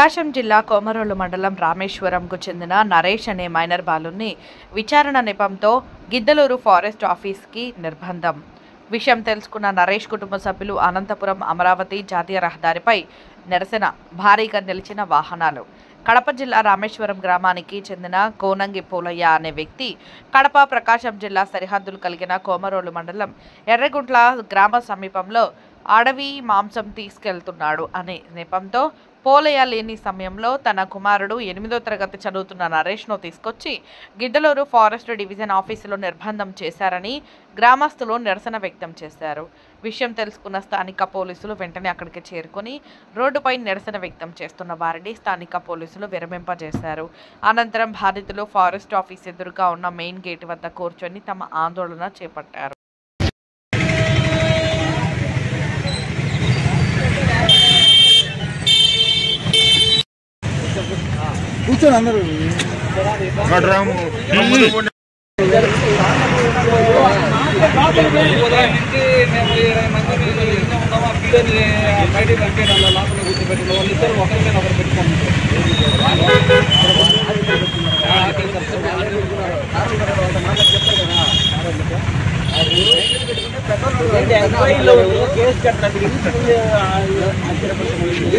ప్రకాశం జిల్లా కోమరోలు మండలం రామేశ్వరంకు చెందిన నరేష్ అనే మైనర్ బాలుని విచారణ నెపంతో గిద్దలూరు ఫారెస్ట్ ఆఫీస్కి నిర్బంధం. విషయం తెలుసుకున్న నరేష్ కుటుంబ సభ్యులు అనంతపురం అమరావతి జాతీయ రహదారిపై నిరసన భారీగా నిలిచిన వాహనాలు. కడప జిల్లా రామేశ్వరం గ్రామానికి చెందిన కోనంగి పూలయ్య అనే వ్యక్తి కడప ప్రకాశం జిల్లా సరిహద్దులు కలిగిన కోమరోలు మండలం ఎర్రగుంట్ల గ్రామ సమీపంలో అడవి మాంసం తీసుకెళ్తున్నాడు అనే నెపంతో పోలయ్య లేని సమయంలో తన కుమారుడు 8వ తరగతి చదువుతున్న నరేష్ను తీసుకొచ్చి గిద్దలూరు ఫారెస్ట్ డివిజన్ ఆఫీసులో నిర్బంధం చేశారని గ్రామస్తులు నిరసన వ్యక్తం చేశారు. విషయం తెలుసుకున్న స్థానిక పోలీసులు వెంటనే అక్కడికి చేరుకుని రోడ్డుపై నిరసన వ్యక్తం చేస్తున్న వారిని స్థానిక పోలీసులు విరమింపజేశారు. అనంతరం బాధితులు ఫారెస్ట్ ఆఫీస్ ఎదురుగా ఉన్న మెయిన్ గేట్ వద్ద కూర్చొని తమ ఆందోళన చేపట్టారు. కూర్చొని అందరూ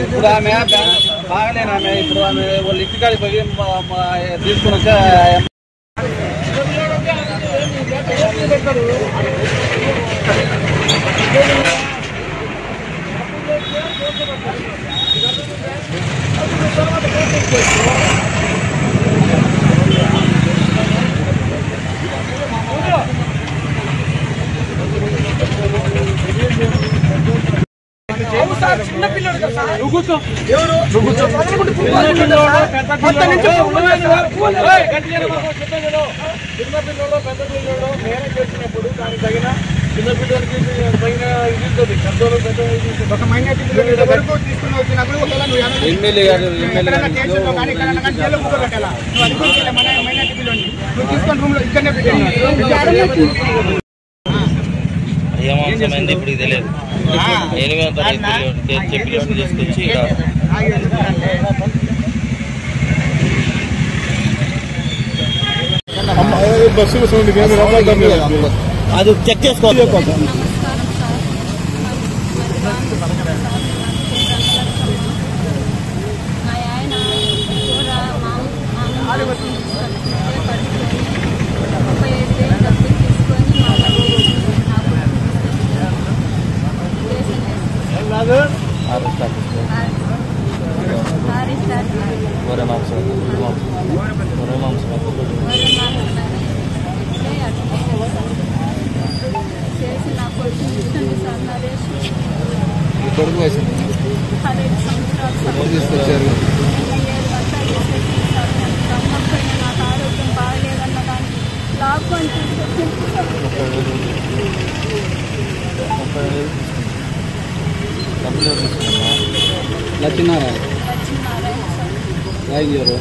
ఇప్పుడు ఆమె బాగలేను. ఆమె ఇప్పుడు ఆమె వాళ్ళ ఇంటికాడికి పోయి తీసుకుని వచ్చా చిన్న పిల్లడు పెద్ద పిల్లడు నేనే చేసినప్పుడు దానికి తగిన చిన్న పిల్లలకి తగిన ఇది ఉంటుంది. పెద్దోళ్ళు పెద్ద ఒక మైనార్టీ పిల్లలు వరకు తీసుకుని వచ్చినప్పుడు ఎమ్మెల్యే గారు మైనార్టీ పిల్లలు తీసుకొని రూమ్ లో ఇక్కడనే పెట్టాను. ఏమైంది ఇప్పుడు తెలియదు. 8వ తరగతి చెప్పి తీసుకొచ్చి అది చెక్ చేసుకోవాలి. కొడుకు వయసు తీసుకొచ్చారు. నాకు ఆరోగ్యం బాగలేదన్న దాన్ని లాక్ లక్ష్మీనారాయణ 5 years